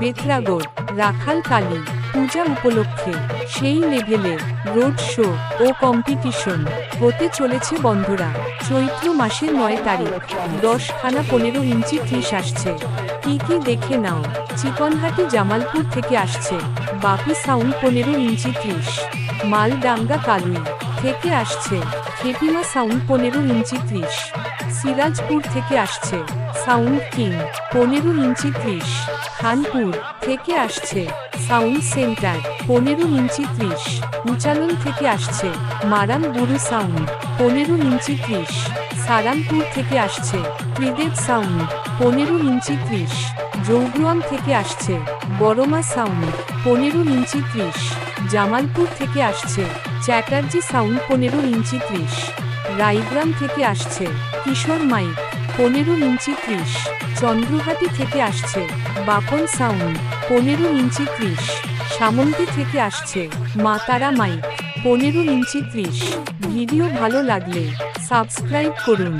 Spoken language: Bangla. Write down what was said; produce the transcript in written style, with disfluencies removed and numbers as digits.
বেতরাগড় রাখাল কালী পূজা উপলক্ষে সেই লেভেলে রোড শো ও কম্পিটিশন হতে চলেছে বন্ধুরা। চৈত্র মাসের 9 তারিখ 10খানা 15 ইঞ্চি 30 আসছে। কি কি দেখে নাও। চিকনহাটি জামালপুর থেকে আসছে বাপি সাউন্ড 15 ইঞ্চি 30। মালডাঙ্গা কালুই থেকে আসছে খেপিমা সাউন্ড 15 ইঞ্চি 30। সিরাজপুর থেকে আসছে সাউন্ড কিং 15 ইঞ্চি 30। খানপুর থেকে আসছে সাউন্ড সেন্টার 15 ইঞ্চি 30। উচালন থেকে আসছে মারাম বুরু সাউন্ড 15 ইঞ্চি 30। সারামপুর থেকে আসছে ত্রিদেব সাউন্ড 15 ইঞ্চি 30। জৌগ্রাম থেকে আসছে বড়মা সাউন্ড 15 ইঞ্চি 30। জামালপুর থেকে আসছে চ্যাটার্জি সাউন্ড 15 ইঞ্চি 30। রায়গ্রাম থেকে আসছে কিশোর মাইক 15 ইঞ্চি 30। চন্দ্রহাটি থেকে আসছে বাপন সাউন্ড 15 ইঞ্চি 30। সামন্তি থেকে আসছে মাতারা মাইক 15 ইঞ্চি 30। ভিডিও ভালো লাগলে সাবস্ক্রাইব করুন।